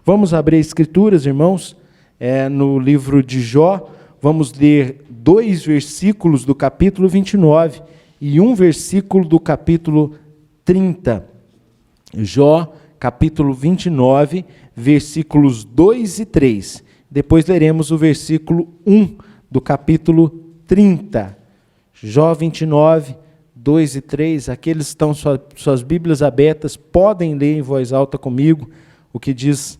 Vamos abrir as Escrituras, irmãos, no livro de Jó. Vamos ler 2 versículos do capítulo 29 e um versículo do capítulo 30. Jó, capítulo 29, versículos 2 e 3. Depois leremos o versículo 1 do capítulo 30. Jó 29, 2 e 3. Aqueles que estão suas Bíblias abertas podem ler em voz alta comigo o que diz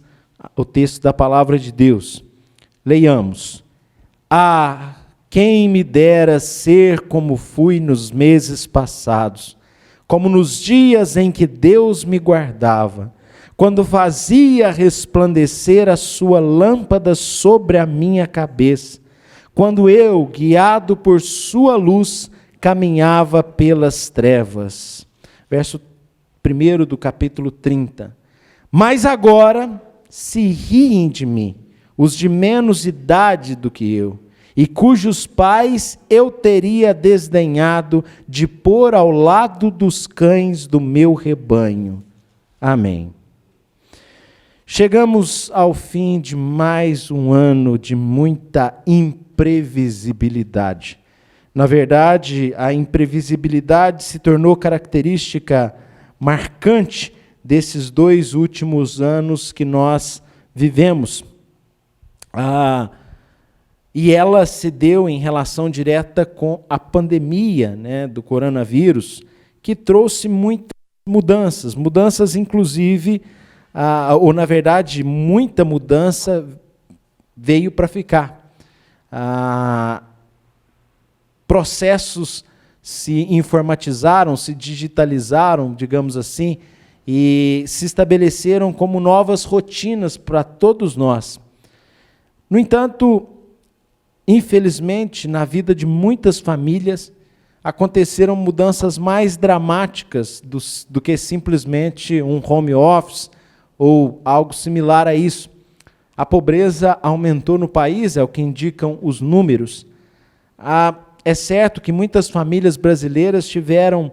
o texto da palavra de Deus. Leiamos. Ah, quem me dera ser como fui nos meses passados, como nos dias em que Deus me guardava, quando fazia resplandecer a sua lâmpada sobre a minha cabeça, quando eu, guiado por sua luz, caminhava pelas trevas. Verso 1 do capítulo 30. Mas agora se riem de mim, os de menos idade do que eu, e cujos pais eu teria desdenhado de pôr ao lado dos cães do meu rebanho. Amém. Chegamos ao fim de mais um ano de muita imprevisibilidade. Na verdade, a imprevisibilidade se tornou característica marcante desses 2 últimos anos que nós vivemos. E ela se deu em relação direta com a pandemia, do coronavírus, que trouxe muitas mudanças inclusive, ou na verdade, muita mudança veio para ficar. Processos se informatizaram, se digitalizaram, digamos assim, e se estabeleceram como novas rotinas para todos nós. No entanto, infelizmente, na vida de muitas famílias, aconteceram mudanças mais dramáticas do que simplesmente um home office ou algo similar a isso. A pobreza aumentou no país, é o que indicam os números. É certo que muitas famílias brasileiras tiveram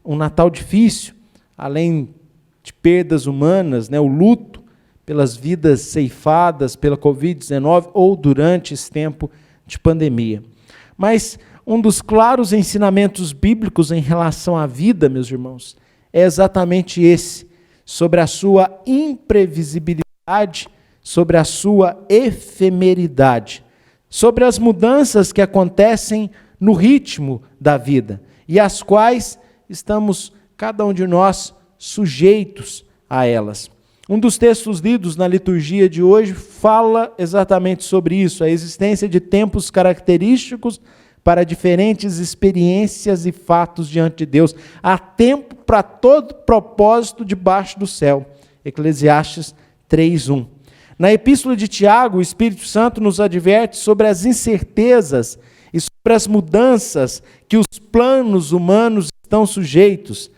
um Natal difícil, além de perdas humanas, o luto pelas vidas ceifadas pela Covid-19 ou durante esse tempo de pandemia. Mas um dos claros ensinamentos bíblicos em relação à vida, meus irmãos, é exatamente esse, sobre a sua imprevisibilidade, sobre a sua efemeridade, sobre as mudanças que acontecem no ritmo da vida, e as quais estamos, cada um de nós, sujeitos a elas. Um dos textos lidos na liturgia de hoje fala exatamente sobre isso, a existência de tempos característicos para diferentes experiências e fatos diante de Deus. Há tempo para todo propósito debaixo do céu. Eclesiastes 3:1. Na Epístola de Tiago, o Espírito Santo nos adverte sobre as incertezas e sobre as mudanças que os planos humanos estão sujeitos.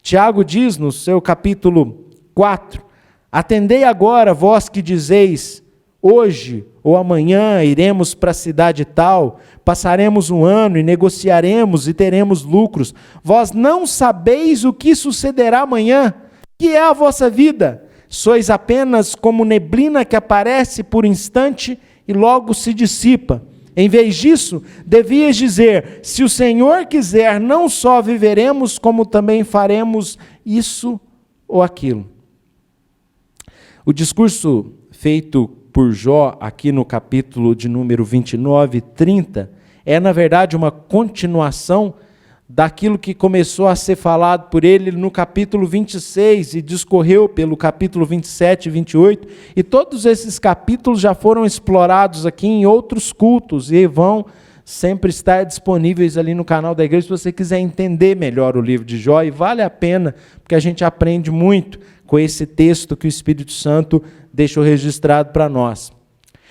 Tiago diz no seu capítulo 4, atendei agora, vós que dizeis, hoje ou amanhã iremos para a cidade tal, passaremos um ano e negociaremos e teremos lucros. Vós não sabeis o que sucederá amanhã, que é a vossa vida. Sois apenas como neblina que aparece por instante e logo se dissipa. Em vez disso, devias dizer, se o Senhor quiser, não só viveremos, como também faremos isso ou aquilo. O discurso feito por Jó, aqui no capítulo de número 29 e 30, é, na verdade, uma continuação daquilo que começou a ser falado por ele no capítulo 26 e discorreu pelo capítulo 27 e 28, e todos esses capítulos já foram explorados aqui em outros cultos e vão sempre estar disponíveis ali no canal da igreja se você quiser entender melhor o livro de Jó, e vale a pena, porque a gente aprende muito com esse texto que o Espírito Santo deixou registrado para nós.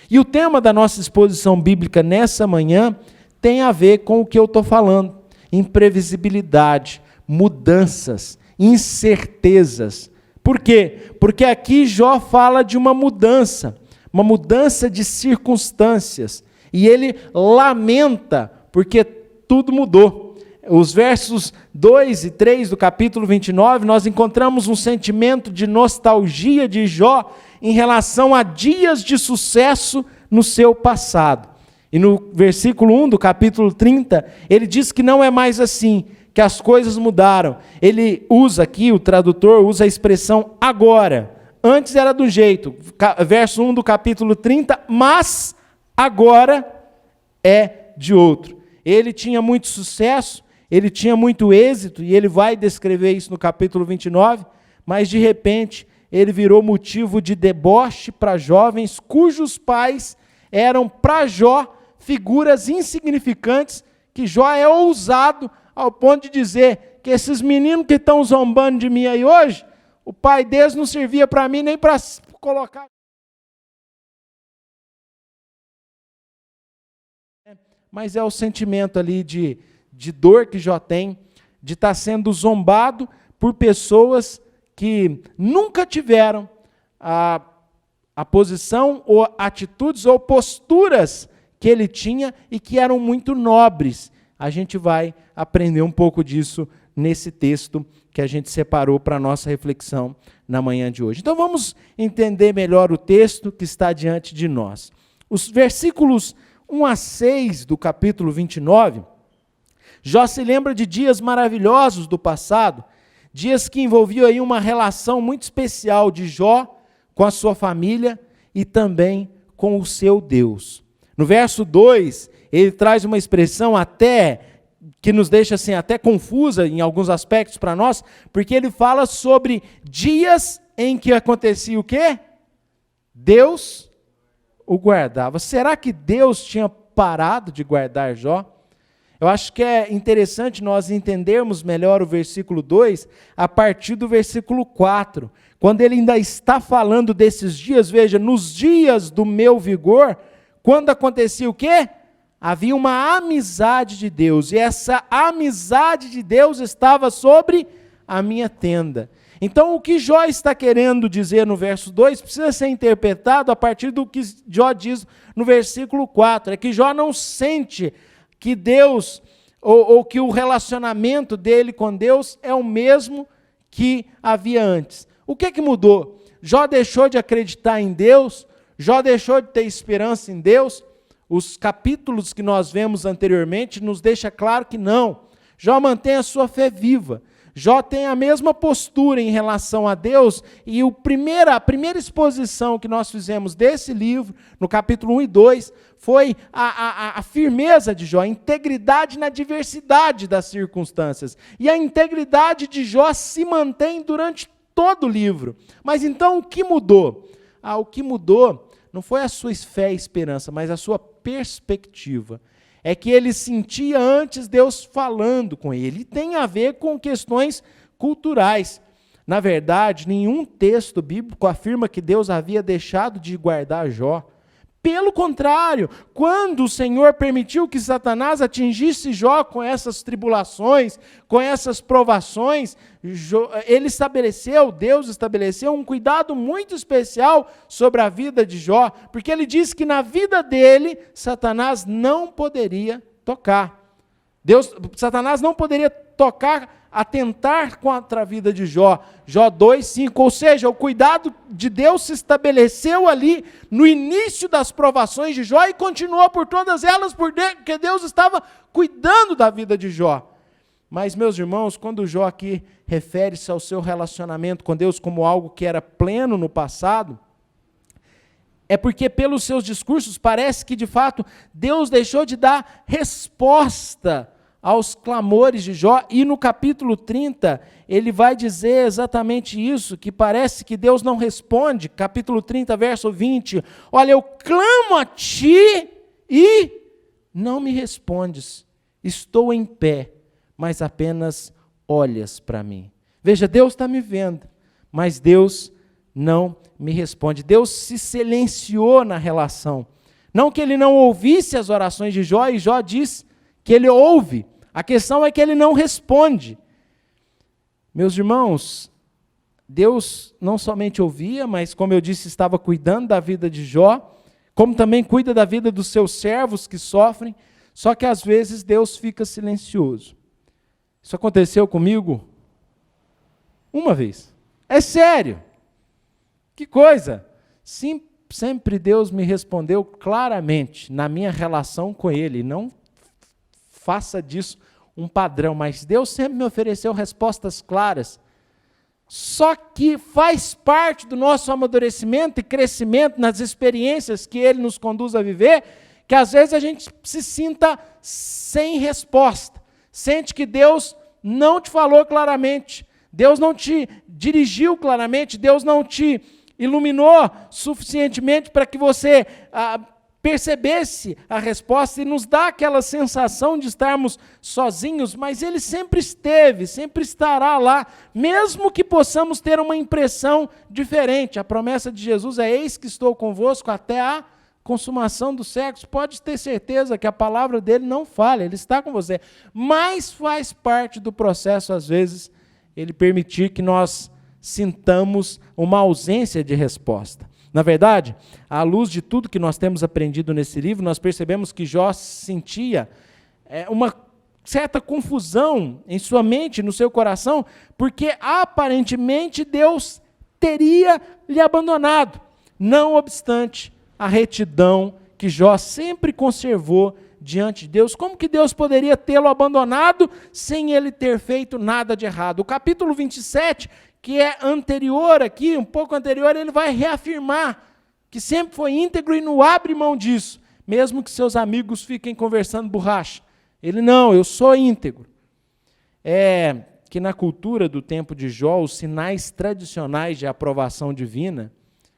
E o tema da nossa exposição bíblica nessa manhã tem a ver com o que eu estou falando. Imprevisibilidade, mudanças, incertezas. Por quê? Porque aqui Jó fala de uma mudança de circunstâncias, e ele lamenta porque tudo mudou. os versos 2 e 3 do capítulo 29, nós encontramos um sentimento de nostalgia de Jó em relação a dias de sucesso no seu passado. E no versículo 1 do capítulo 30, ele diz que não é mais assim, que as coisas mudaram. Ele usa aqui, o tradutor usa a expressão agora. Antes era do jeito, verso 1 do capítulo 30, mas agora é de outro. Ele tinha muito sucesso, ele tinha muito êxito, e ele vai descrever isso no capítulo 29, mas de repente ele virou motivo de deboche para jovens cujos pais eram para Jó figuras insignificantes, que Jó é ousado ao ponto de dizer que esses meninos que estão zombando de mim aí hoje, o pai deles não servia para mim nem para colocar. Mas é o sentimento ali de dor que Jó tem, de estar sendo zombado por pessoas que nunca tiveram a posição, ou atitudes, ou posturas que ele tinha e que eram muito nobres. A gente vai aprender um pouco disso nesse texto que a gente separou para a nossa reflexão na manhã de hoje. Então vamos entender melhor o texto que está diante de nós. Os versículos 1 a 6 do capítulo 29, Jó se lembra de dias maravilhosos do passado, dias que envolviam aí uma relação muito especial de Jó com a sua família e também com o seu Deus. No verso 2, ele traz uma expressão até que nos deixa assim, até confusa em alguns aspectos para nós, porque ele fala sobre dias em que acontecia o quê? Deus o guardava. Será que Deus tinha parado de guardar Jó? Eu acho que é interessante nós entendermos melhor o versículo 2 a partir do versículo 4. Quando ele ainda está falando desses dias, veja, nos dias do meu vigor, quando acontecia o quê? Havia uma amizade de Deus, e essa amizade de Deus estava sobre a minha tenda. Então, o que Jó está querendo dizer no verso 2 precisa ser interpretado a partir do que Jó diz no versículo 4. É que Jó não sente que Deus, ou que o relacionamento dele com Deus é o mesmo que havia antes. O que mudou? Jó deixou de acreditar em Deus? Jó deixou de ter esperança em Deus? Os capítulos que nós vemos anteriormente nos deixa claro que não. Jó mantém a sua fé viva. Jó tem a mesma postura em relação a Deus, e a primeira exposição que nós fizemos desse livro, no capítulo 1 e 2, foi a firmeza de Jó, a integridade na diversidade das circunstâncias. E a integridade de Jó se mantém durante todo o livro. Mas então o que mudou? O que mudou não foi a sua fé e esperança, mas a sua perspectiva. É que ele sentia antes Deus falando com ele. E tem a ver com questões culturais. Na verdade, nenhum texto bíblico afirma que Deus havia deixado de guardar Jó. Pelo contrário, quando o Senhor permitiu que Satanás atingisse Jó com essas tribulações, com essas provações, Deus estabeleceu um cuidado muito especial sobre a vida de Jó, porque ele disse que na vida dele, Satanás não poderia tocar. Satanás não poderia atentar contra a vida de Jó. Jó 2:5, ou seja, o cuidado de Deus se estabeleceu ali no início das provações de Jó e continuou por todas elas, porque Deus estava cuidando da vida de Jó. Mas, meus irmãos, quando Jó aqui refere-se ao seu relacionamento com Deus como algo que era pleno no passado, é porque pelos seus discursos parece que, de fato, Deus deixou de dar resposta aos clamores de Jó, e no capítulo 30, ele vai dizer exatamente isso, que parece que Deus não responde. Capítulo 30, verso 20, olha, eu clamo a ti e não me respondes, estou em pé, mas apenas olhas para mim. Veja, Deus está me vendo, mas Deus não me responde. Deus se silenciou na relação. Não que ele não ouvisse as orações de Jó, e Jó diz que ele ouve. A questão é que ele não responde. Meus irmãos, Deus não somente ouvia, mas, como eu disse, estava cuidando da vida de Jó, como também cuida da vida dos seus servos que sofrem, só que às vezes Deus fica silencioso. Isso aconteceu comigo uma vez. É sério. Que coisa. Sim, sempre Deus me respondeu claramente na minha relação com Ele. Não faça disso um padrão, mas Deus sempre me ofereceu respostas claras. Só que faz parte do nosso amadurecimento e crescimento nas experiências que Ele nos conduz a viver, que às vezes a gente se sinta sem resposta. Sente que Deus não te falou claramente, Deus não te dirigiu claramente, Deus não te iluminou suficientemente para que você percebesse a resposta, e nos dá aquela sensação de estarmos sozinhos, mas Ele sempre esteve, sempre estará lá, mesmo que possamos ter uma impressão diferente. A promessa de Jesus é: eis que estou convosco até a consumação dos séculos. Pode ter certeza que a palavra dele não falha, Ele está com você, mas faz parte do processo, às vezes, Ele permitir que nós sintamos uma ausência de resposta. Na verdade, à luz de tudo que nós temos aprendido nesse livro, nós percebemos que Jó sentia uma certa confusão em sua mente, no seu coração, porque aparentemente Deus teria lhe abandonado. Não obstante a retidão que Jó sempre conservou diante de Deus, como que Deus poderia tê-lo abandonado sem ele ter feito nada de errado? O capítulo 27, que é anterior aqui, um pouco anterior, ele vai reafirmar que sempre foi íntegro e não abre mão disso, mesmo que seus amigos fiquem conversando borracha. Ele: não, eu sou íntegro. É que na cultura do tempo de Jó, os sinais tradicionais de aprovação divina,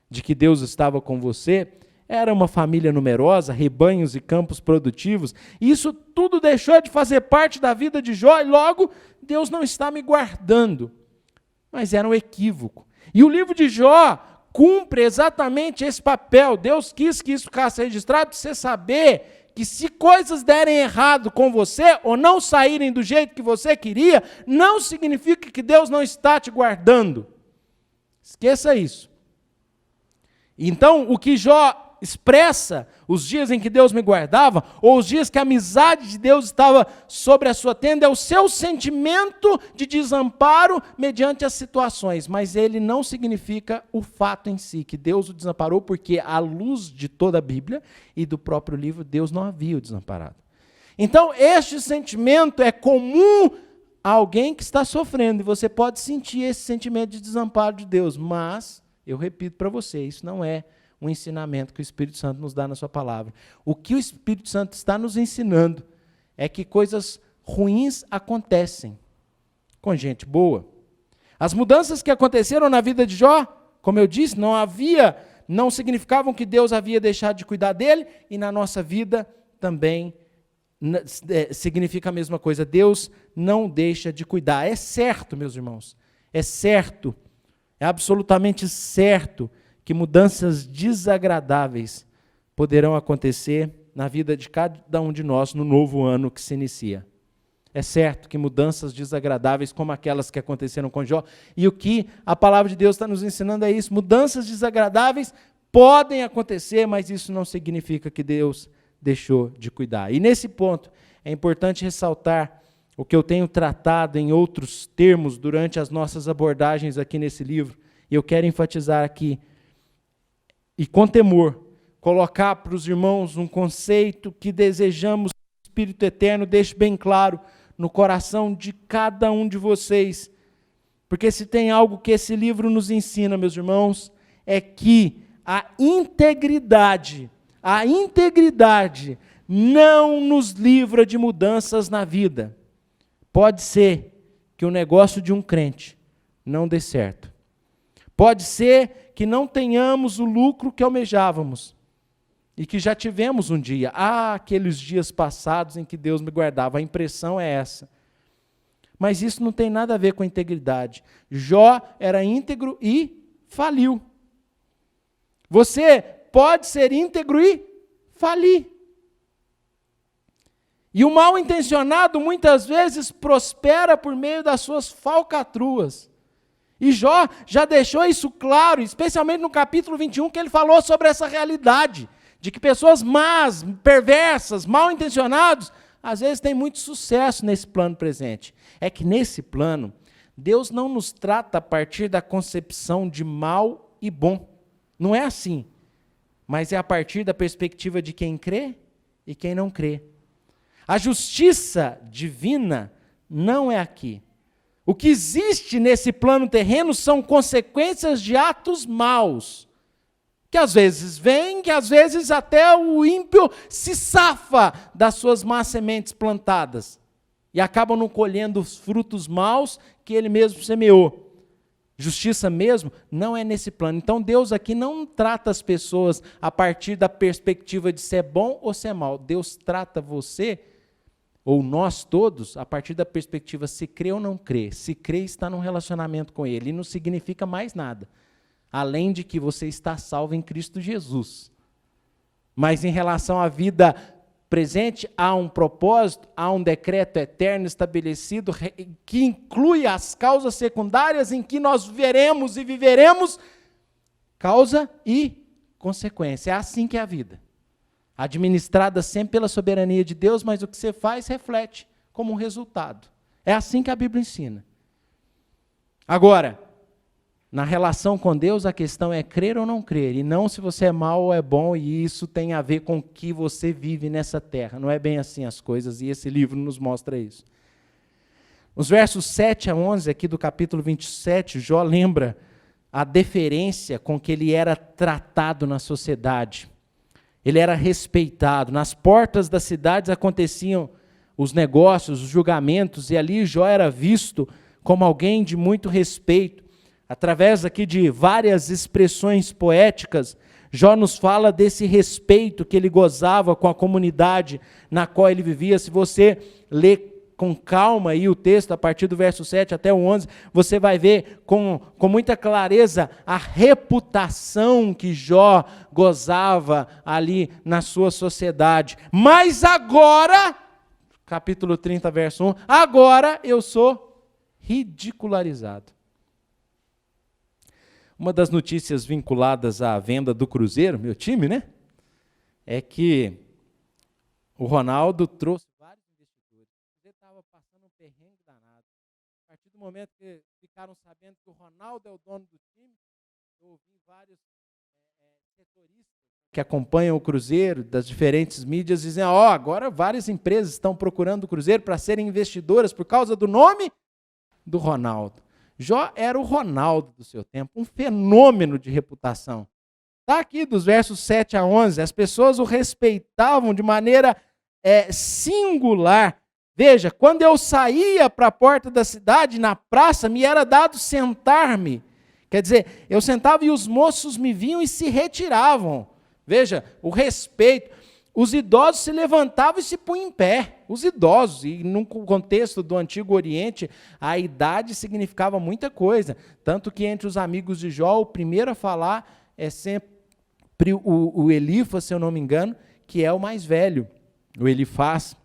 de que Deus estava com você, era uma família numerosa, rebanhos e campos produtivos. Isso tudo deixou de fazer parte da vida de Jó, e logo Deus não está me guardando. Mas era um equívoco. E o livro de Jó cumpre exatamente esse papel. Deus quis que isso ficasse registrado, para você saber que se coisas derem errado com você, ou não saírem do jeito que você queria, não significa que Deus não está te guardando. Esqueça isso. Então, o que Jó expressa, os dias em que Deus me guardava, ou os dias que a amizade de Deus estava sobre a sua tenda, é o seu sentimento de desamparo mediante as situações, mas ele não significa o fato em si, que Deus o desamparou, porque à luz de toda a Bíblia e do próprio livro, Deus não havia o desamparado. Então, este sentimento é comum a alguém que está sofrendo, e você pode sentir esse sentimento de desamparo de Deus, mas, eu repito para você, isso não é um ensinamento que o Espírito Santo nos dá na sua palavra. O que o Espírito Santo está nos ensinando é que coisas ruins acontecem com gente boa. As mudanças que aconteceram na vida de Jó, como eu disse, não significavam que Deus havia deixado de cuidar dele, e na nossa vida também significa a mesma coisa. Deus não deixa de cuidar. É certo, meus irmãos, é certo, é absolutamente certo que mudanças desagradáveis poderão acontecer na vida de cada um de nós no novo ano que se inicia. É certo que mudanças desagradáveis, como aquelas que aconteceram com Jó, e o que a palavra de Deus está nos ensinando é isso: mudanças desagradáveis podem acontecer, mas isso não significa que Deus deixou de cuidar. E nesse ponto é importante ressaltar o que eu tenho tratado em outros termos durante as nossas abordagens aqui nesse livro, e eu quero enfatizar aqui, e com temor, colocar para os irmãos um conceito que desejamos que o Espírito Eterno deixe bem claro no coração de cada um de vocês. Porque se tem algo que esse livro nos ensina, meus irmãos, é que a integridade não nos livra de mudanças na vida. Pode ser que o negócio de um crente não dê certo. Pode ser que não tenhamos o lucro que almejávamos e que já tivemos um dia. Aqueles dias passados em que Deus me guardava. A impressão é essa. Mas isso não tem nada a ver com integridade. Jó era íntegro e faliu. Você pode ser íntegro e falir. E o mal intencionado muitas vezes prospera por meio das suas falcatruas. E Jó já deixou isso claro, especialmente no capítulo 21, que ele falou sobre essa realidade, de que pessoas más, perversas, mal intencionados, às vezes tem muito sucesso nesse plano presente. É que nesse plano, Deus não nos trata a partir da concepção de mal e bom. Não é assim. Mas é a partir da perspectiva de quem crê e quem não crê. A justiça divina não é aqui. O que existe nesse plano terreno são consequências de atos maus, que às vezes vêm, que às vezes até o ímpio se safa das suas más sementes plantadas e acabam não colhendo os frutos maus que ele mesmo semeou. Justiça mesmo não é nesse plano. Então Deus aqui não trata as pessoas a partir da perspectiva de ser bom ou ser mal. Deus trata você, ou nós todos, a partir da perspectiva se crê ou não crê. Se crê, está num relacionamento com Ele. E não significa mais nada, além de que você está salvo em Cristo Jesus. Mas em relação à vida presente, há um propósito, há um decreto eterno estabelecido que inclui as causas secundárias em que nós veremos e viveremos, causa e consequência. É assim que é a vida. Administrada sempre pela soberania de Deus, mas o que você faz reflete como um resultado. É assim que a Bíblia ensina. Agora, na relação com Deus, a questão é crer ou não crer, e não se você é mau ou é bom, e isso tem a ver com o que você vive nessa terra. Não é bem assim as coisas, e esse livro nos mostra isso. Nos versos 7 a 11, aqui do capítulo 27, Jó lembra a deferência com que ele era tratado na sociedade. Ele era respeitado. Nas portas das cidades aconteciam os negócios, os julgamentos, e ali Jó era visto como alguém de muito respeito. Através aqui de várias expressões poéticas, Jó nos fala desse respeito que ele gozava com a comunidade na qual ele vivia. Se você ler com calma aí o texto, a partir do verso 7 até o 11, você vai ver com muita clareza a reputação que Jó gozava ali na sua sociedade. Mas agora, capítulo 30, verso 1, agora eu sou ridicularizado. Uma das notícias vinculadas à venda do Cruzeiro, meu time, né? É que o Ronaldo trouxe vários investidores. Ele estava passando um perrengue danado. A partir do momento que ficaram sabendo que o Ronaldo é o dono do time, eu ouvi vários setoristas que acompanham o Cruzeiro, das diferentes mídias, dizendo, agora várias empresas estão procurando o Cruzeiro para serem investidoras por causa do nome do Ronaldo. Jó era o Ronaldo do seu tempo, um fenômeno de reputação. Está aqui dos versos 7 a 11, as pessoas o respeitavam de maneira singular. Veja, quando eu saía para a porta da cidade, na praça, me era dado sentar-me. Quer dizer, eu sentava e os moços me viam e se retiravam. Veja, o respeito. Os idosos se levantavam e se punham em pé. Os idosos, e no contexto do Antigo Oriente, a idade significava muita coisa. Tanto que entre os amigos de Jó, o primeiro a falar é sempre o Elifas, se eu não me engano, que é o mais velho, o Elifaz.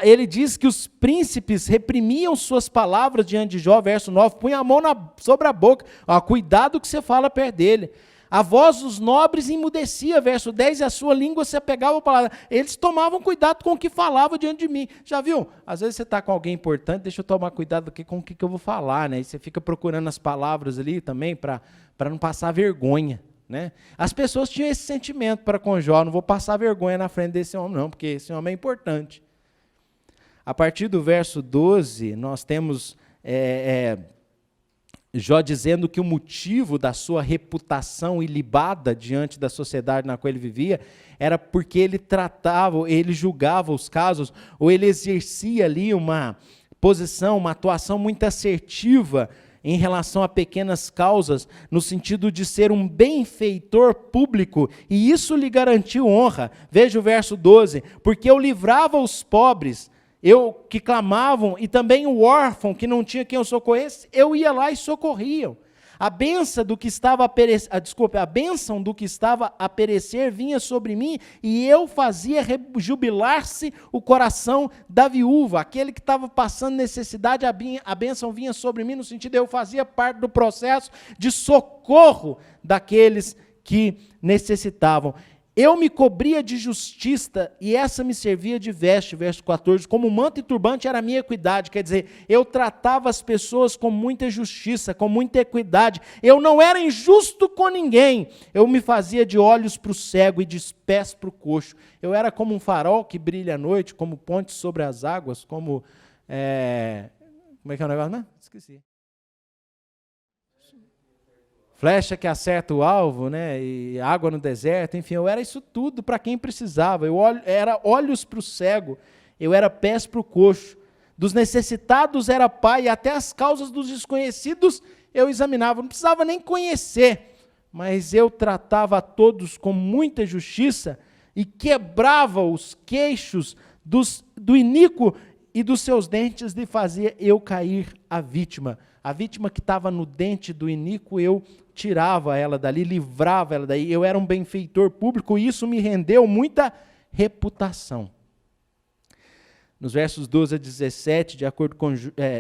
Ele diz que os príncipes reprimiam suas palavras diante de Jó, verso 9, punha a mão sobre a boca, cuidado que você fala perto dele. A voz dos nobres emudecia, verso 10, e a sua língua se apegava à palavra. Eles tomavam cuidado com o que falava diante de mim. Já viu? Às vezes você está com alguém importante, deixa eu tomar cuidado aqui com o que eu vou falar, né? E você fica procurando as palavras ali também para não passar vergonha, né? As pessoas tinham esse sentimento para com Jó, não vou passar vergonha na frente desse homem não, porque esse homem é importante. A partir do verso 12, nós temos Jó dizendo que o motivo da sua reputação ilibada diante da sociedade na qual ele vivia era porque ele tratava, ele julgava os casos, ou ele exercia ali uma posição, uma atuação muito assertiva em relação a pequenas causas, no sentido de ser um benfeitor público, e isso lhe garantiu honra. Veja o verso 12, porque eu livrava os pobres, que clamavam, e também o órfão, que não tinha quem eu socorresse, eu ia lá e socorria. A bênção do que estava a perecer vinha sobre mim, e eu fazia rejubilar-se o coração da viúva. Aquele que estava passando necessidade, a bênção vinha sobre mim, no sentido de eu fazia parte do processo de socorro daqueles que necessitavam. Eu me cobria de justiça e essa me servia de veste, verso 14, como manto e turbante era a minha equidade, quer dizer, eu tratava as pessoas com muita justiça, com muita equidade, eu não era injusto com ninguém, eu me fazia de olhos para o cego e de pés para o coxo, eu era como um farol que brilha à noite, como ponte sobre as águas, como, como é que é o negócio, né? Esqueci. Flecha que acerta o alvo, né? E água no deserto, enfim, eu era isso tudo para quem precisava. Era olhos para o cego, eu era pés para o coxo. Dos necessitados era pai, e até as causas dos desconhecidos eu examinava. Não precisava nem conhecer, mas eu tratava a todos com muita justiça e quebrava os queixos do iníquo e dos seus dentes e fazia eu cair a vítima. A vítima que estava no dente do iníquo, eu tirava ela dali, livrava ela daí. Eu era um benfeitor público e isso me rendeu muita reputação. Nos versos 12 a 17, de acordo com,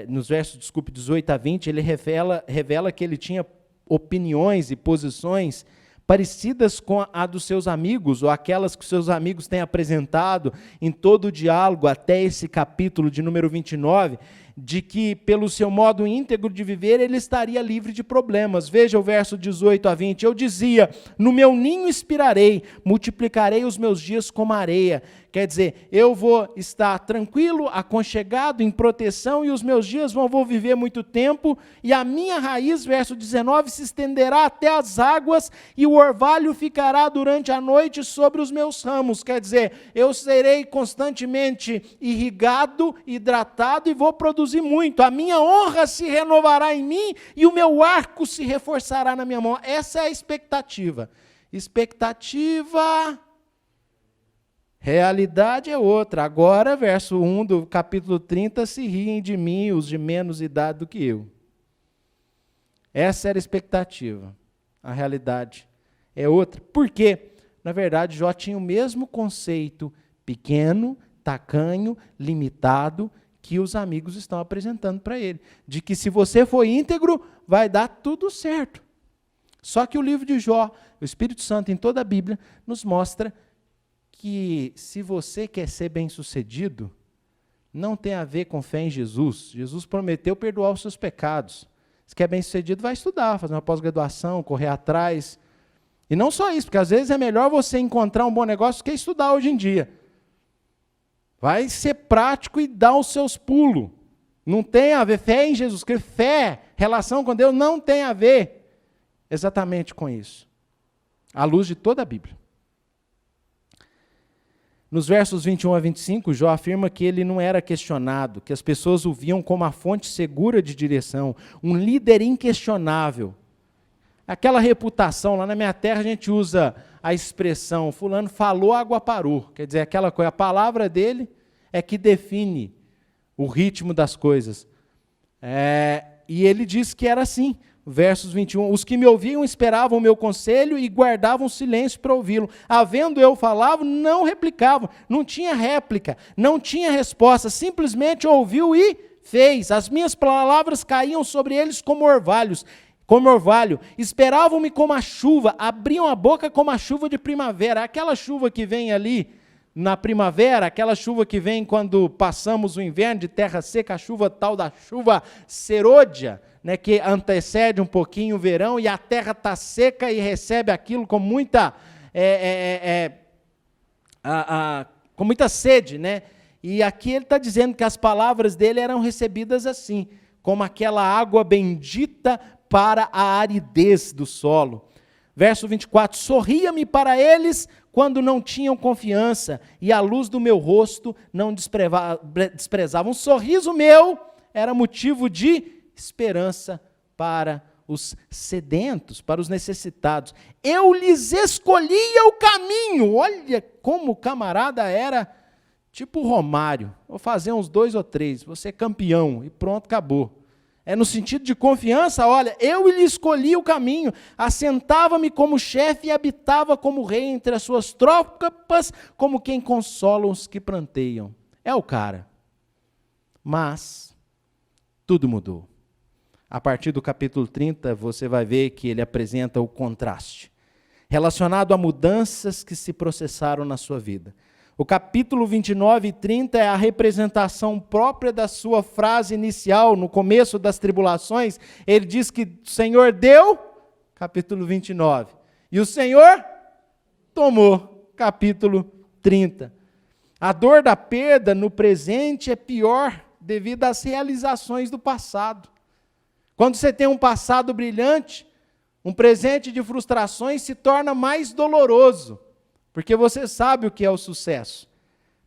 nos versos, 18 a 20, ele revela que ele tinha opiniões e posições parecidas com a dos seus amigos, ou aquelas que os seus amigos têm apresentado em todo o diálogo até esse capítulo de número 29, de que pelo seu modo íntegro de viver, ele estaria livre de problemas. Veja o verso 18 a 20, eu dizia, no meu ninho expirarei, multiplicarei os meus dias como areia. Quer dizer, eu vou estar tranquilo, aconchegado, em proteção, e os meus dias vou viver muito tempo, e a minha raiz, verso 19, se estenderá até as águas, e o orvalho ficará durante a noite sobre os meus ramos. Quer dizer, eu serei constantemente irrigado, hidratado, e vou produzir muito. A minha honra se renovará em mim, e o meu arco se reforçará na minha mão. Essa é a expectativa. Expectativa... realidade é outra. Agora, verso 1 do capítulo 30, se riem de mim os de menos idade do que eu. Essa era a expectativa. A realidade é outra. Por quê? Na verdade, Jó tinha o mesmo conceito pequeno, tacanho, limitado, que os amigos estão apresentando para ele. De que se você for íntegro, vai dar tudo certo. Só que o livro de Jó, o Espírito Santo em toda a Bíblia, nos mostra que se você quer ser bem-sucedido, não tem a ver com fé em Jesus. Jesus prometeu perdoar os seus pecados. Se quer bem-sucedido, vai estudar, fazer uma pós-graduação, correr atrás. E não só isso, porque às vezes é melhor você encontrar um bom negócio do que estudar hoje em dia. Vai ser prático e dar os seus pulos. Não tem a ver, fé em Jesus Cristo, fé, relação com Deus, não tem a ver exatamente com isso. À luz de toda a Bíblia. Nos versos 21 a 25, Jó afirma que ele não era questionado, que as pessoas o viam como a fonte segura de direção, um líder inquestionável. Aquela reputação, lá na minha terra a gente usa a expressão, fulano falou, água parou. Quer dizer, aquela coisa, a palavra dele é que define o ritmo das coisas. E ele diz que era assim. Versos 21, os que me ouviam esperavam o meu conselho e guardavam silêncio para ouvi-lo. Havendo eu falado, não replicavam, não tinha réplica, não tinha resposta, simplesmente ouviu e fez. As minhas palavras caíam sobre eles como orvalhos, como orvalho. Esperavam-me como a chuva, abriam a boca como a chuva de primavera. Aquela chuva que vem ali na primavera, aquela chuva que vem quando passamos o inverno de terra seca, a chuva tal da chuva serôdia, né, que antecede um pouquinho o verão, e a terra está seca e recebe aquilo com muita, com muita sede. Né? E aqui ele está dizendo que as palavras dele eram recebidas assim, como aquela água bendita para a aridez do solo. Verso 24, sorria-me para eles quando não tinham confiança, e a luz do meu rosto não desprezavam. Um sorriso meu era motivo de esperança para os sedentos, para os necessitados. Eu lhes escolhia o caminho. Olha como o camarada era tipo Romário. Vou fazer uns 2 ou 3, vou ser campeão e pronto, acabou. É no sentido de confiança, olha, eu lhe escolhi o caminho, assentava-me como chefe e habitava como rei entre as suas tropas, como quem consola os que planteiam. É o cara. Mas tudo mudou. A partir do capítulo 30, você vai ver que ele apresenta o contraste. relacionado a mudanças que se processaram na sua vida. O capítulo 29 e 30 é a representação própria da sua frase inicial, no começo das tribulações. Ele diz que o Senhor deu, capítulo 29, e o Senhor tomou, capítulo 30. A dor da perda no presente é pior devido às realizações do passado. Quando você tem um passado brilhante, um presente de frustrações se torna mais doloroso, porque você sabe o que é o sucesso.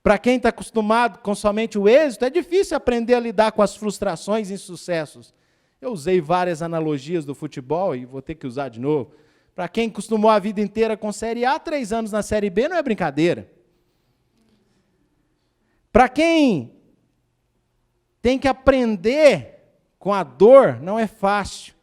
Para quem está acostumado com somente o êxito, é difícil aprender a lidar com as frustrações e insucessos. Eu usei várias analogias do futebol e vou ter que usar de novo. Para quem costumou a vida inteira com Série A, 3 anos na Série B não é brincadeira. Para quem tem que aprender com a dor, não é fácil.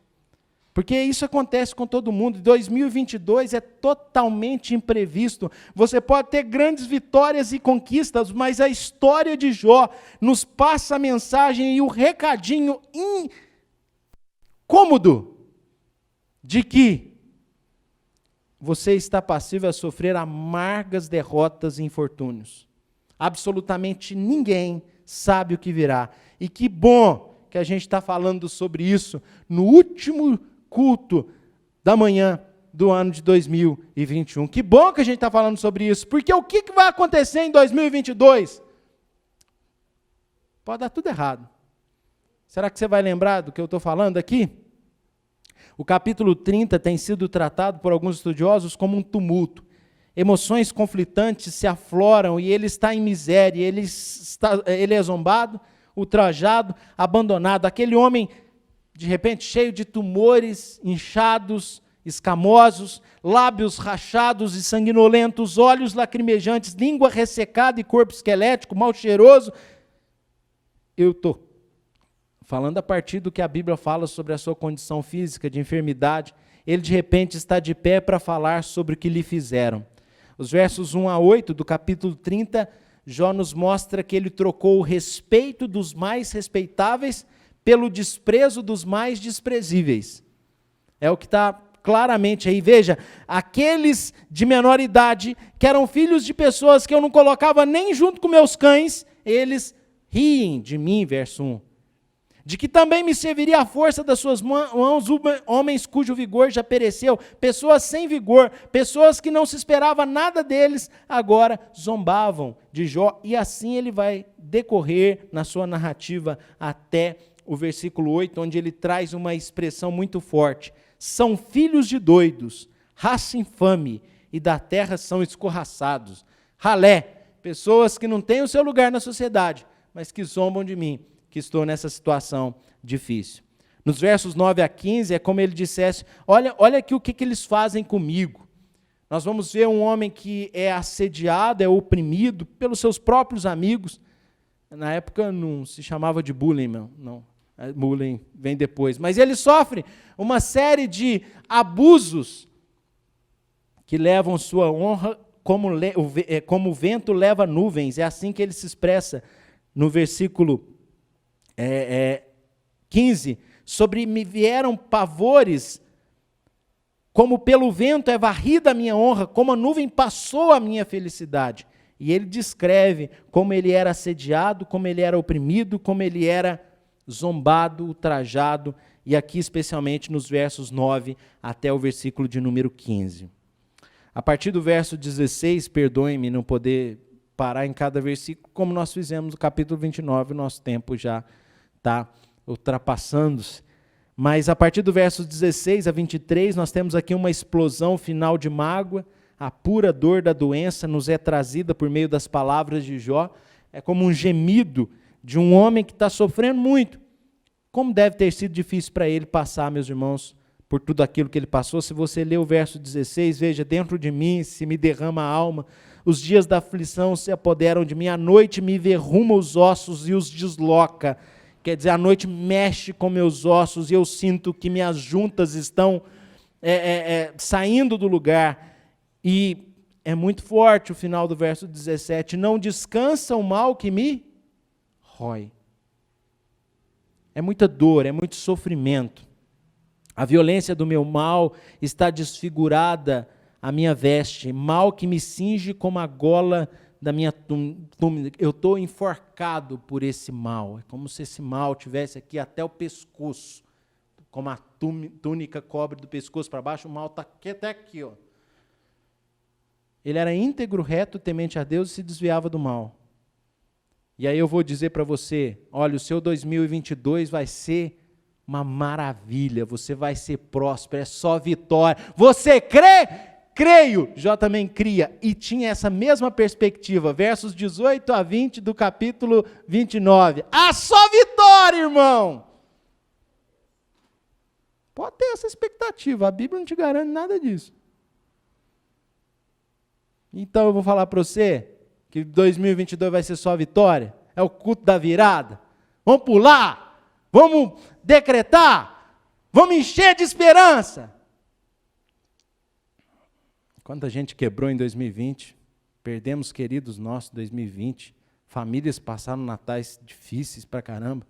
Porque isso acontece com todo mundo. 2022 é totalmente imprevisto. Você pode ter grandes vitórias e conquistas, mas a história de Jó nos passa a mensagem e o recadinho incômodo de que você está passível a sofrer amargas derrotas e infortúnios. Absolutamente ninguém sabe o que virá. E que bom que a gente está falando sobre isso no último culto da manhã do ano de 2021. Que bom que a gente está falando sobre isso, porque o que vai acontecer em 2022? Pode dar tudo errado. Será que você vai lembrar do que eu estou falando aqui? O capítulo 30 tem sido tratado por alguns estudiosos como um tumulto. Emoções conflitantes se afloram e ele está em miséria, ele é zombado, ultrajado, abandonado. Aquele homem, de repente, cheio de tumores, inchados, escamosos, lábios rachados e sanguinolentos, olhos lacrimejantes, língua ressecada e corpo esquelético, mal cheiroso. Eu estou falando a partir do que a Bíblia fala sobre a sua condição física de enfermidade. Ele, de repente, está de pé para falar sobre o que lhe fizeram. Os versos 1 a 8 do capítulo 30, Jó nos mostra que ele trocou o respeito dos mais respeitáveis pelo desprezo dos mais desprezíveis. É o que está claramente aí. Veja, aqueles de menor idade, que eram filhos de pessoas que eu não colocava nem junto com meus cães, eles riem de mim, verso 1. De que também me serviria a força das suas mãos, homens cujo vigor já pereceu, pessoas sem vigor, pessoas que não se esperava nada deles, agora zombavam de Jó, e assim ele vai decorrer na sua narrativa até o versículo 8, onde ele traz uma expressão muito forte. São filhos de doidos, raça infame, e da terra são escorraçados. Ralé, pessoas que não têm o seu lugar na sociedade, mas que zombam de mim, que estou nessa situação difícil. Nos versos 9 a 15, é como ele dissesse, olha aqui o que eles fazem comigo. Nós vamos ver um homem que é assediado, é oprimido pelos seus próprios amigos. Na época não se chamava de bullying, não. Bullying vem depois. Mas ele sofre uma série de abusos que levam sua honra como o vento leva nuvens. É assim que ele se expressa no versículo 15, sobre me vieram pavores, como pelo vento é varrida a minha honra, como a nuvem passou a minha felicidade. E ele descreve como ele era assediado, como ele era oprimido, como ele era zombado, ultrajado, e aqui especialmente nos versos 9 até o versículo de número 15. A partir do verso 16, perdoem-me não poder parar em cada versículo, como nós fizemos no capítulo 29, o nosso tempo já está ultrapassando-se. Mas a partir do verso 16 a 23, nós temos aqui uma explosão final de mágoa. A pura dor da doença nos é trazida por meio das palavras de Jó. É como um gemido de um homem que está sofrendo muito. Como deve ter sido difícil para ele passar, meus irmãos, por tudo aquilo que ele passou. Se você ler o verso 16, veja, dentro de mim se me derrama a alma, os dias da aflição se apoderam de mim, a noite me verruma os ossos e os desloca. Quer dizer, a noite mexe com meus ossos e eu sinto que minhas juntas estão saindo do lugar. E é muito forte o final do verso 17. Não descansa o mal que me rói. É muita dor, é muito sofrimento. A violência do meu mal está desfigurada a minha veste, mal que me cinge como a gola da minha túnica. Eu estou enforcado por esse mal. É como se esse mal tivesse aqui até o pescoço. Como a túnica cobre do pescoço para baixo, o mal está até aqui. Ó. Ele era íntegro, reto, temente a Deus e se desviava do mal. E aí eu vou dizer para você, olha, o seu 2022 vai ser uma maravilha, você vai ser próspero, é só vitória. Você crê? Creio. Jó também cria. E tinha essa mesma perspectiva, versos 18 a 20 do capítulo 29. Ah, só vitória, irmão! Pode ter essa expectativa, a Bíblia não te garante nada disso. Então eu vou falar para você que 2022 vai ser só vitória, é o culto da virada. Vamos pular, vamos decretar, vamos encher de esperança. Quanta gente quebrou em 2020, perdemos queridos nossos em 2020, famílias passaram natais difíceis pra caramba,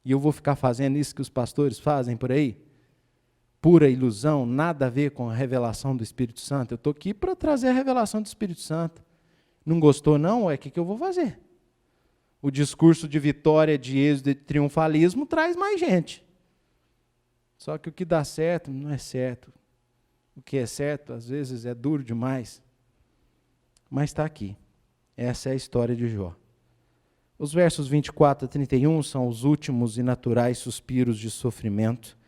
e eu vou ficar fazendo isso que os pastores fazem por aí? Pura ilusão, nada a ver com a revelação do Espírito Santo. Eu estou aqui para trazer a revelação do Espírito Santo. Não gostou não? O que eu vou fazer? O discurso de vitória, de êxito, de triunfalismo traz mais gente. Só que o que dá certo não é certo. O que é certo, às vezes, é duro demais. Mas está aqui. Essa é a história de Jó. Os versos 24 a 31 são os últimos e naturais suspiros de sofrimento.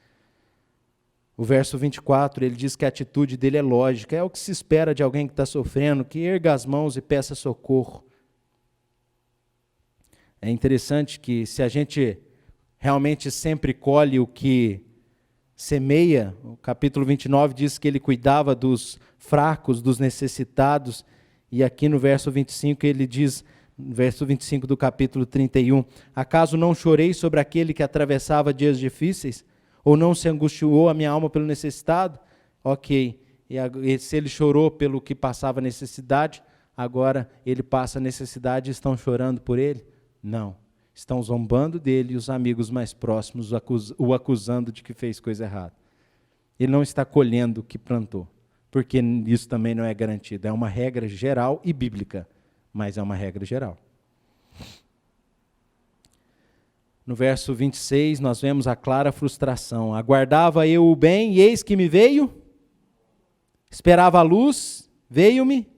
O verso 24, ele diz que a atitude dele é lógica, é o que se espera de alguém que está sofrendo, que erga as mãos e peça socorro. É interessante que se a gente realmente sempre colhe o que semeia, o capítulo 29 diz que ele cuidava dos fracos, dos necessitados, e aqui no verso 25 ele diz, no verso 25 do capítulo 31, acaso não chorei sobre aquele que atravessava dias difíceis? Ou não se angustiou a minha alma pelo necessitado? Ok, e se ele chorou pelo que passava necessidade, agora ele passa necessidade e estão chorando por ele? Não, estão zombando dele e os amigos mais próximos o acusando de que fez coisa errada. Ele não está colhendo o que plantou, porque isso também não é garantido, é uma regra geral e bíblica, mas é uma regra geral. No verso 26, nós vemos a clara frustração. Aguardava eu o bem, e eis que me veio. Esperava a luz, veio-me.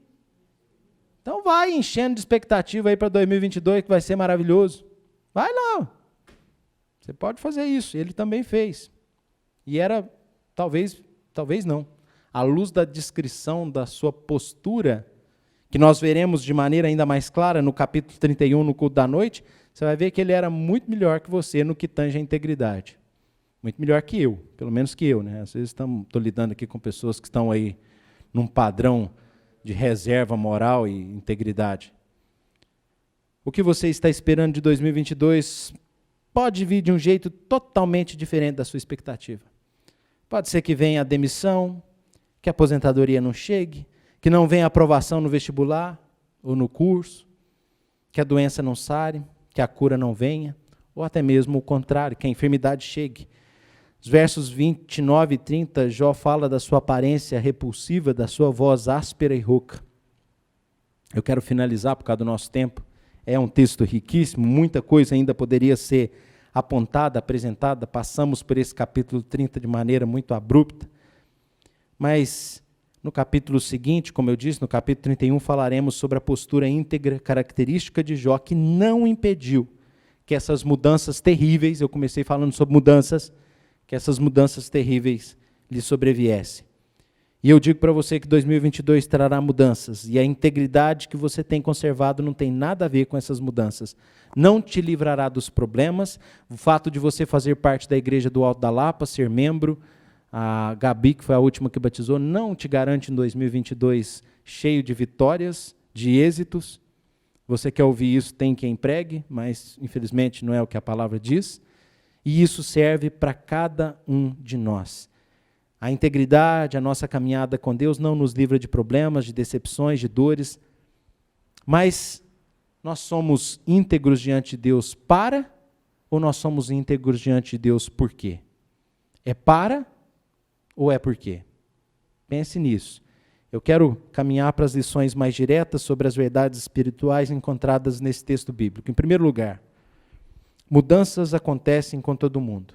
Então vai enchendo de expectativa aí para 2022, que vai ser maravilhoso. Vai lá. Você pode fazer isso. Ele também fez. E era, talvez não. À luz da descrição da sua postura, que nós veremos de maneira ainda mais clara no capítulo 31, no culto da noite, você vai ver que ele era muito melhor que você no que tange a integridade. Muito melhor que eu, pelo menos que eu. Né? Às vezes estou lidando aqui com pessoas que estão aí num padrão de reserva moral e integridade. O que você está esperando de 2022 pode vir de um jeito totalmente diferente da sua expectativa. Pode ser que venha a demissão, que a aposentadoria não chegue, que não venha a aprovação no vestibular ou no curso, que a doença não sare, que a cura não venha, ou até mesmo o contrário, que a enfermidade chegue. Os versos 29 e 30, Jó fala da sua aparência repulsiva, da sua voz áspera e rouca. Eu quero finalizar por causa do nosso tempo. É um texto riquíssimo, muita coisa ainda poderia ser apontada, apresentada. Passamos por esse capítulo 30 de maneira muito abrupta. Mas no capítulo seguinte, como eu disse, no capítulo 31, falaremos sobre a postura íntegra, característica de Jó, que não impediu que essas mudanças terríveis, eu comecei falando sobre mudanças, que essas mudanças terríveis lhe sobreviessem. E eu digo para você que 2022 trará mudanças, e a integridade que você tem conservado não tem nada a ver com essas mudanças. Não te livrará dos problemas, o fato de você fazer parte da igreja do Alto da Lapa, ser membro, a Gabi, que foi a última que batizou, não te garante em 2022 cheio de vitórias, de êxitos. Você quer ouvir isso, tem quem pregue, mas infelizmente não é o que a palavra diz. E isso serve para cada um de nós. A integridade, a nossa caminhada com Deus não nos livra de problemas, de decepções, de dores, mas nós somos íntegros diante de Deus para, ou nós somos íntegros diante de Deus por quê? É para ou é por quê? Pense nisso. Eu quero caminhar para as lições mais diretas sobre as verdades espirituais encontradas nesse texto bíblico. Em primeiro lugar, mudanças acontecem com todo mundo.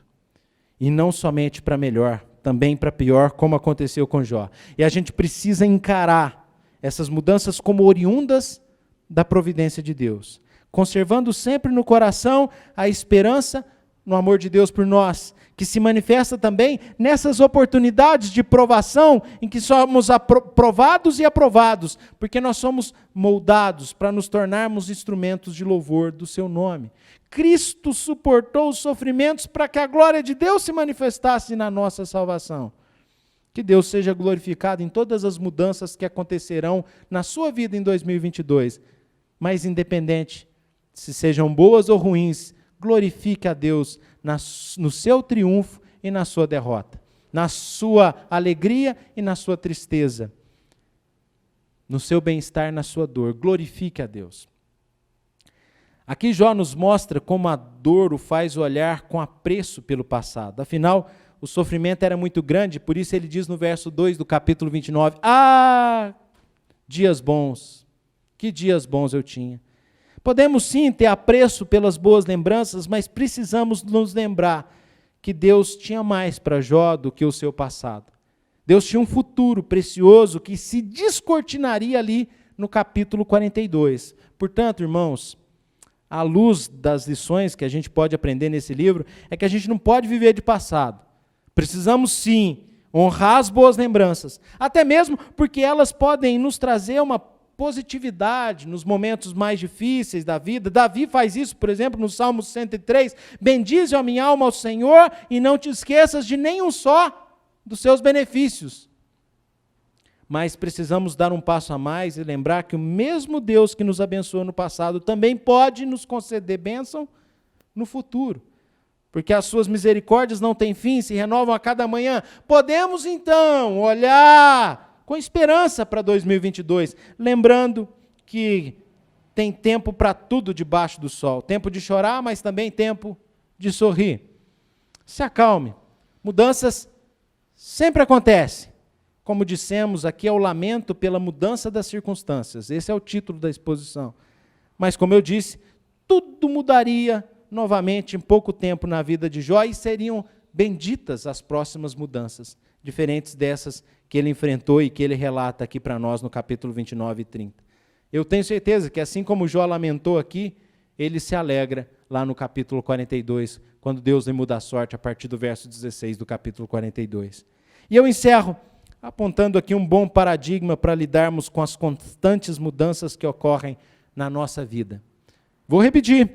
E não somente para melhor, também para pior, como aconteceu com Jó. E a gente precisa encarar essas mudanças como oriundas da providência de Deus, conservando sempre no coração a esperança no amor de Deus por nós, que se manifesta também nessas oportunidades de provação em que somos provados e aprovados, porque nós somos moldados para nos tornarmos instrumentos de louvor do seu nome. Cristo suportou os sofrimentos para que a glória de Deus se manifestasse na nossa salvação. Que Deus seja glorificado em todas as mudanças que acontecerão na sua vida em 2022, mas independente se sejam boas ou ruins, glorifique a Deus no seu triunfo e na sua derrota, na sua alegria e na sua tristeza, no seu bem-estar e na sua dor. Glorifique a Deus. Aqui Jó nos mostra como a dor o faz olhar com apreço pelo passado. Afinal, o sofrimento era muito grande, por isso ele diz no verso 2 do capítulo 29, dias bons, que dias bons eu tinha. Podemos sim ter apreço pelas boas lembranças, mas precisamos nos lembrar que Deus tinha mais para Jó do que o seu passado. Deus tinha um futuro precioso que se descortinaria ali no capítulo 42. Portanto, irmãos, à luz das lições que a gente pode aprender nesse livro, é que a gente não pode viver de passado. Precisamos sim honrar as boas lembranças, até mesmo porque elas podem nos trazer uma positividade nos momentos mais difíceis da vida. Davi faz isso, por exemplo, no Salmo 103, bendize a minha alma ao Senhor e não te esqueças de nenhum só dos seus benefícios. Mas precisamos dar um passo a mais e lembrar que o mesmo Deus que nos abençoou no passado também pode nos conceder bênção no futuro. Porque as suas misericórdias não têm fim, se renovam a cada manhã. Podemos então olhar com esperança para 2022, lembrando que tem tempo para tudo debaixo do sol. Tempo de chorar, mas também tempo de sorrir. Se acalme. Mudanças sempre acontecem. Como dissemos, aqui é o lamento pela mudança das circunstâncias. Esse é o título da exposição. Mas, como eu disse, tudo mudaria novamente em pouco tempo na vida de Jó e seriam benditas as próximas mudanças, diferentes dessas que ele enfrentou e que ele relata aqui para nós no capítulo 29 e 30. Eu tenho certeza que assim como Jó lamentou aqui, ele se alegra lá no capítulo 42, quando Deus lhe muda a sorte, a partir do verso 16 do capítulo 42. E eu encerro apontando aqui um bom paradigma para lidarmos com as constantes mudanças que ocorrem na nossa vida. Vou repetir.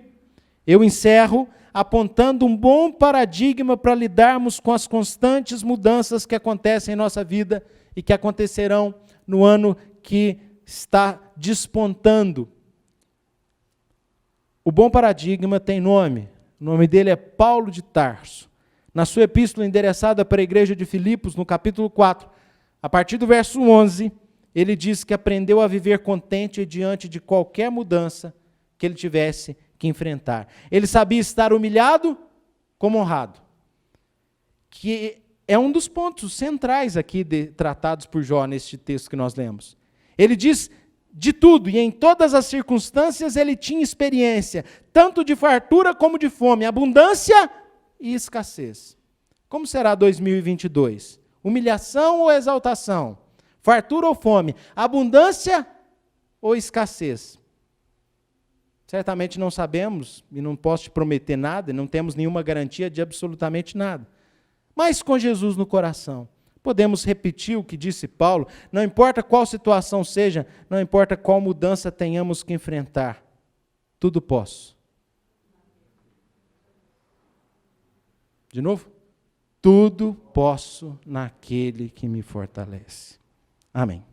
Eu encerro apontando um bom paradigma para lidarmos com as constantes mudanças que acontecem em nossa vida e que acontecerão no ano que está despontando. O bom paradigma tem nome. O nome dele é Paulo de Tarso. Na sua epístola endereçada para a igreja de Filipos, no capítulo 4, a partir do verso 11, ele diz que aprendeu a viver contente diante de qualquer mudança que ele tivesse que enfrentar. Ele sabia estar humilhado como honrado, que é um dos pontos centrais aqui tratados por Jó neste texto que nós lemos. Ele diz de tudo e em todas as circunstâncias ele tinha experiência, tanto de fartura como de fome, abundância e escassez. Como será 2022? Humilhação ou exaltação? Fartura ou fome? Abundância ou escassez? Certamente não sabemos, e não posso te prometer nada, e não temos nenhuma garantia de absolutamente nada. Mas com Jesus no coração, podemos repetir o que disse Paulo, não importa qual situação seja, não importa qual mudança tenhamos que enfrentar, tudo posso. De novo? Tudo posso naquele que me fortalece. Amém.